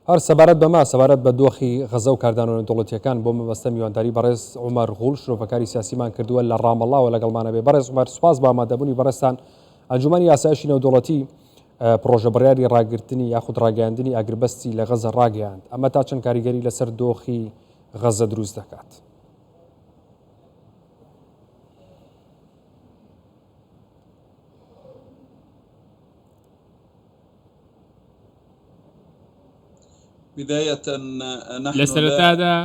هەر سەبارەت بەما سەبارەت بە دۆخی غەزە و کاردانەوە دەوڵەتیەکان بۆ مەبەستە میوانداری بەڕێز عومەر غوڵ شرۆڤەکاری سیاسیمان کردووە لە ڕامەڵاوە لەگەڵمانە بێ. بەڕێز عومەر سوپاس بە ئامادەبوونی بەڕێستان. ئەنجومەنی یاسایشی نێودەوڵەتی پرۆژە بڕیاری ڕاگررتنی یاخود ڕاگەاندنی ئاگربەستی لە غەزە ڕاگەیاند. ئەمە تا چەند کاریگەری لەسەر دۆخی غەزە دروست دەکات؟ لە سەرەتادا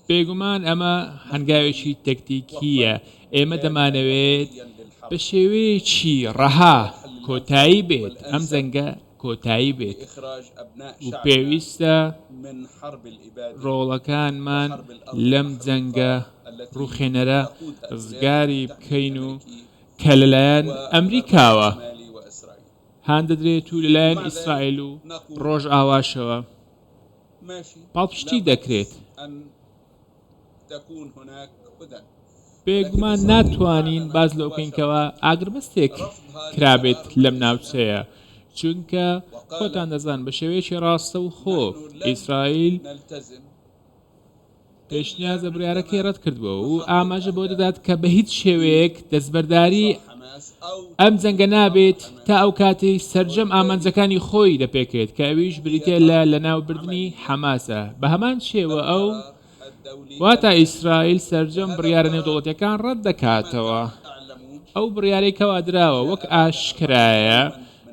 بێگومان ئەمە هەنگاوێکی تەکتیکیە. ئێمە دەمانەوێت بە شێوەیەکی ڕەها کۆتایی بێت، ئەم جەنگە کۆتایی بێت و پێویستە ڕۆڵەکانمان لەم جەنگە ڕووخێنەرە ڕزگاری بکەین و کە لەلایەن ئەمریکاوە هان دەدرێت و لەلایەن ئیسرائیل و ڕۆژ ئاواشەوە پاڵپشتی دەکرێت. بێگومان ناتوانین باز لەو بکەینکەوە ئاگربەستێک کرابێت لەم ناوچەیە، چونکە خۆتان دەزان بە شێوەیەکی ڕاستە و خۆ ئیسرائیل پێشنیازە بڕیارەکەی ڕەت کردبووە و ئاماژە بۆ دەدات کە بە هیچ شێوەیەک دەستبەرداری ئەم جەنگە نابێت تا ئەو کاتی سەرجەم ئامانجەکانی خۆی دەپێکێت کە ئەویش بریتێ لە ناوبردنی حەماسە. بە هەمان شێوە ئەو واتە ئیسرائیل سەرجەم بڕیارە نێودەوڵەتیەکان ڕەت دەکاتەوە. ئەو بڕیارەی کەوا دراوە وەک ئاشکرایە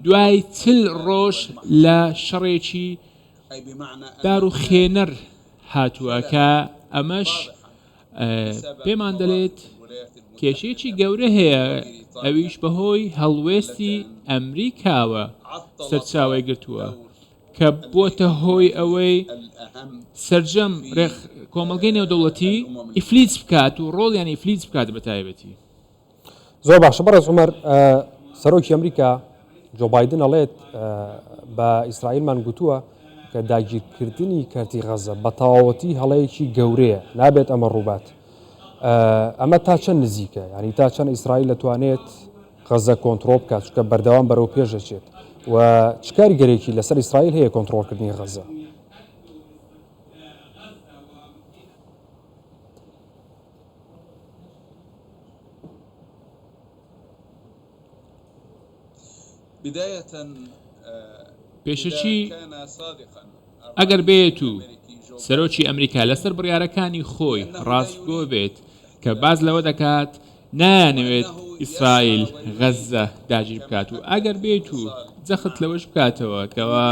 دوای 40 ڕۆژ لە شەڕێکی دار و خێنەر هاتووە کە ئەمەش پێمان دەڵێت کێشەیەکی گەورە هەیە، ئەویش بەهۆی هەڵوێستی ئەمریکاوە سەرچاوی گرتووە کە بۆتە هۆی ئەوەی سەرجەم کۆمەڵگەی نێودەوڵەتی ئیفلیس بکات و ڕۆڵیان ئیفلیس بکات بە تایبەتی. زۆر باشە. بەڕێز عومەر، سەرۆکی ئەمریکا جۆ بایدن ئەڵێت بە ئیسرائیلمان گوتووە کە داگیرکردنی کەرتی غەزە بە تەواوەتی هەڵەیەکی گەورەیە، نابێت ئەمە ڕووبات. ئەمە تا چەند نزیکە؟ ینی تا چەند ئیسرائیل دەتوانێت غەزە کۆنتڕۆڵ بکات، چکە بەردەوام بەرەو پێشەچێت و چ کاریگەرێکی لەسەر ئیسرائیل هەیە کۆنتڕۆڵکردنی غەزە؟ پێشەچی ئەگەر بێت و سەرۆکی ئەمریکا لەسەر بڕیارەکانی خۆی ڕاستگۆ بێت کە باز لەوە دەکات نانەوێت ئیسرائیل غەزە داگیر بکات و ئەگەر بێت و جەخت لەوەش بکاتەوە کەوا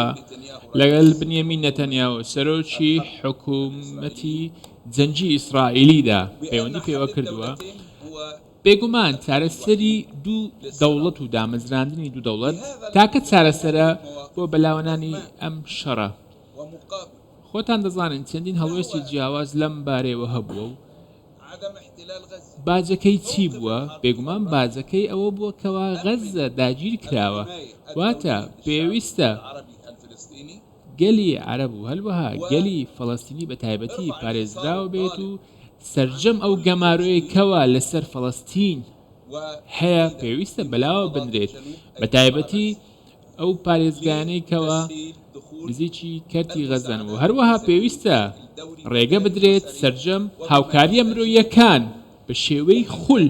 لەگەڵ بنیامین نەتەنیاهو سەرۆکی حکوومەتی جەنگی ئیسرائیلیدا پەیوەندی پێوە کردووە، بێگومان چارەسەری دوو دەوڵەت و دامەزراندنی دوو دەوڵەت تاکە چارەسەرە بۆ بەلاوەنانی ئەم شەڕە. خۆتان دەزانن چەندین هەڵوێستی جیاواز لەم بارەیەوە هەبووە و باجەکەی چی بووە؟ بێگومان باجەکەی ئەوە بووە کەوا غەزە داگیر کراوە، واتە پێویستە گەلی عەرەب و هەلوەها گەلی فەڵەستینی بە تایبەتی پارێزراوە بێت و سەرجەم ئەو گەمارۆی کەوا لەسەر فەڵەستین هەیە پێویستە بەلاوە بندرێت، بە تایبەتی ئەو پارێزگانەی کەوا نزیکی کەرتی غەزەن و هەروەها پێویستە ڕێگە بدرێت سەرجەم هاوکاریە مرۆییەکان بە شێوەی خول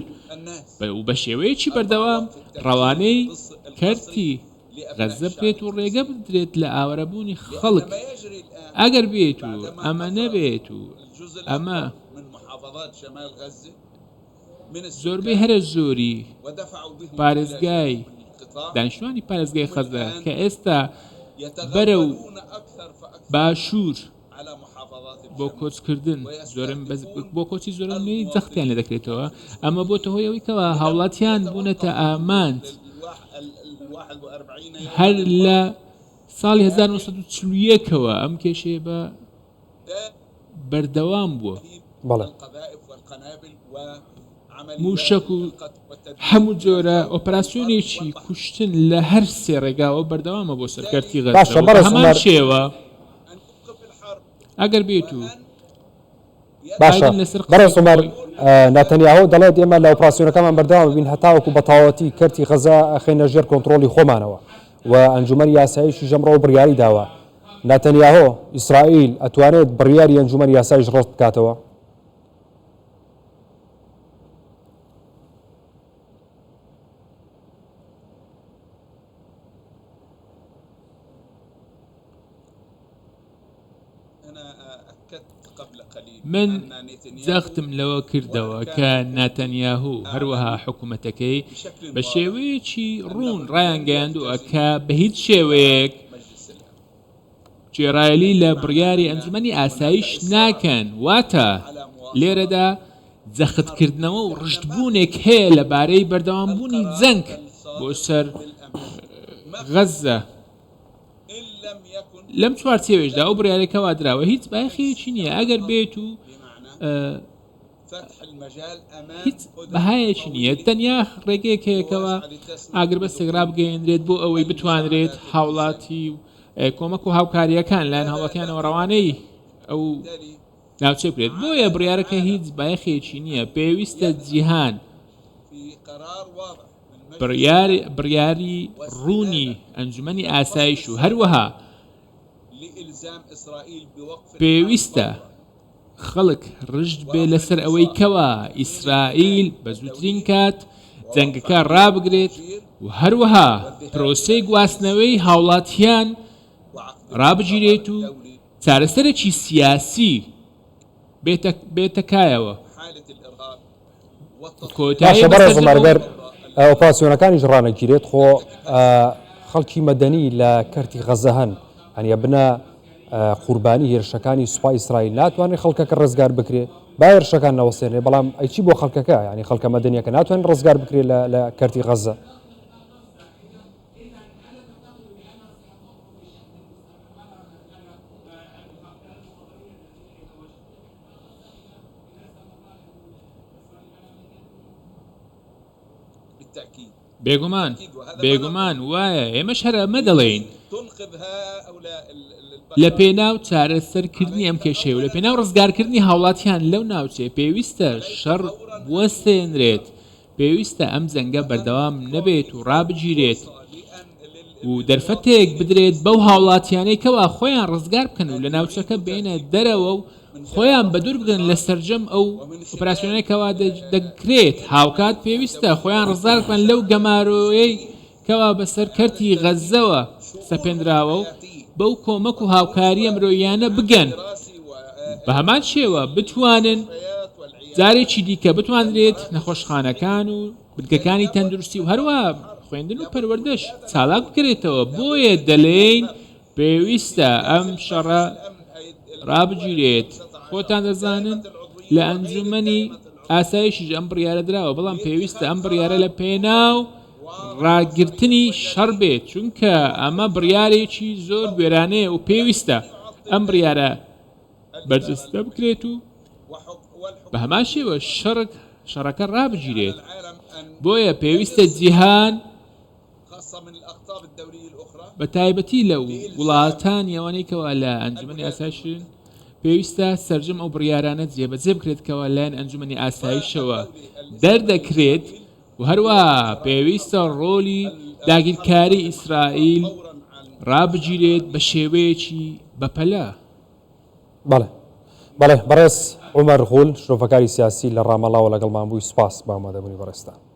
و بە شێوەیەکی بەردەوام ڕەوانەی کەرتی غەزە بکرێت و ڕێگە بدرێت لە ئاوەرەبوونی خەڵک. ئەگەر بێت و ئەمە نەبێت و ئەمە زۆربەی هەرە زۆری پارێزگای دانیشتوانی پارێزگای غەزە کە ئێستا بەرە و باشوور بۆ کۆچکردن بۆ کۆچی زۆرانەی جەختیان لێ دەکرێتەوە. ئەمە بۆتە هۆی ئەوەی کەوە هاوڵاتیان بوونەتە ئامانج هەر لە ساڵی 1940ەوە ئەم کێشەیە بە بەردەوام بووە. موشک و هەموو جۆرە ئۆپەراسیۆنێکی کوشتن لە هەر سێ ڕێگاوە بەردەوامە بۆ سەرکەرتی غەزە. باشە، بەڕێز عومەر، هەمان شێوە ئەگەر بێت و سەرجەم هاوکاریە مرۆییەکان بە شێوەی خول ئەگەر بێت و ئەمە نەبێت و ئەگەر بێت و ئەمە زۆربەی هەرە زۆری پارێزگای دانیشتوانی پارێزگای غەزە کە ئێستا بەرە و باشوور بۆ کۆچکردن زۆرم بەسەرکەرتی غەزە. باشە بەڕێز عومەر نەتەنیاهو دەڵێت ئێمە لە ئۆپراسیۆنەکەمان بەردەوام ببین هەتاوەکو بەتەواوەتی کەرتی غەزە ئەخێنە ژێر کۆنتڕۆلی خۆمانەوە و ئەنجومەنی یاساییشی ژەمڕۆ بڕیاری داوە. نەتەنیاهو ئیسرائیل ئەتوانێت بڕیاری ئەنجومەنی یاساییش ڕەت بکاتەوە؟ من جەختم لەوە کردەوە کە ناتەنیاهو هەروەها حکوومەتەکەی بە شێوەیەکی ڕوون ڕایانگەیاندووە کە بە هیچ شێوەیەک گوێڕایەلی لە بڕیاری ئەنجومەنی ئاسایش ناکەن. واتە لێرەدا جەختکردنەوە و ڕشتبوونێک هەیە لەبارەی بەردەوامبوونی جەنگ بۆ سەر غەزە. لەم چوارچێوێژدا ئەو بڕیارێکەوە دراوە هیچ بایەخێکی نییە ئەگەر بێت و هیچ بەهایەکی نییە، تەنیا ڕێگەیەک هەیەکەوە ئاگر بەستێک ڕابگەیەندرێت بۆ ئەوەی بتوانرێت هاوڵاتی و کۆمەک و هاوکاریەکان لایەن هاوڵاتیانەوە ڕەوانەی ئەو ناوچێ بکرێت. بۆیە بڕیارەکە هیچ بایەخێکی نییە، پێویستە جیهان بڕیاری ڕوونی ئەنجومەنی ئاسایش و هەروەها پێویستە خەڵک ڕژد بێ لەسەر ئەوەی کەوە ئیسرائیل بە زووترین کات جەنگەکە ڕابگرێت و هەروەها پرۆسەی گواستنەوەی هاوڵاتیان ڕابگیرێت و چارەسەرێکی سیاسی بێتەکایەوە. باشە بەڕێز عومەر ئۆپراسیۆنەکانیش ڕانەگیرێت خۆ خەڵکی مەدەنی لە کەرتی غەزە هەن هەنیە بنە قوربانی هێرشەکانی سوپای ئیسرائیل ناتوانێت خەڵکەکە ڕزگار بکرێت با هێرشەکان نەوەسێنێ، بەڵام ئەیچی بۆ خەڵکەکە ینی خەڵکە مەدەنیەکە ناتوانێت ڕزگار بکرێت لە کەرتی غەزە. بێگومان وایە ئێمەش هەر ئەمە دەڵێین لە پێناو چارەسەرکردنی ئەم کێشەیە و لە پێناو ڕزگارکردنی هاوڵاتیان لەو ناوچێ پێویستە شەڕ وەستێنرێت، پێویستە ئەم جەنگە بەردەوام نەبێت و ڕابگیرێت و دەرفەتێک بدرێت بەو هاوڵاتیانەی کەوا خۆیان ڕزگار بکەن و لە ناوچەکە بێنە دەرەوە و خۆیان بە دوور بگەن لە سەرجەم ئەو ئۆپراسیۆنێکەوە دەکرێت. هاوکات پێویستە خۆیان ڕزگار بکەن لەو گەمارۆیەی کەوا بەسەر کەرتی غەزەوە سەپێنراوە و بەو کۆمەک و هاوکاریە مرۆیانە بگەن، بە هەمان شێوە بتوانن جارێکی دیکە بتوانرێت نەخۆشخانەکان و بنکەکانی تەندروستی و هەروە خوێندن و پەروەردەش چالاک بکرێتەوە. بۆیە دەڵێین پێویستە ئەم شەڕە ڕابگیرێت. خۆتان دەزانن لە ئەنجومەنی ئاسایشیش ئەم بڕیارە دراوە، بەڵام پێویستە ئەم بڕیارە لە پێناو ڕاگررتنی شەڕ بێت، چونکە ئەمە بڕیارێکی زۆر گوێرانەیە و پێویستە ئەم بڕیارە بەرجەستە بکرێت و بە هەمان شێوە شەڕەکە ڕابگیرێت. بۆیە پێویستە جیهان بە تایبەتی لە وڵاتانی ئەوانەیەکەوە لە ئەنجومەنی ئاسایشن پێویستە سەرجەم ئەو بڕیارانە جێبەجێ بکرێتکەوە لایەن ئەنجومەنی ئاسایشەوە دەردەکرێت و هەروە پێویستە ڕۆلی داگیرکاری ئیسرائیل ڕابگیرێت بە شێوەیەکی بەپەلە. بەڵێ بەڕێز عومەر غول شرۆفەکاری سیاسی لە ڕامەڵاوە لەگەڵمان بووی، سوپاس بە ئامادەبوونی بەڕێستان.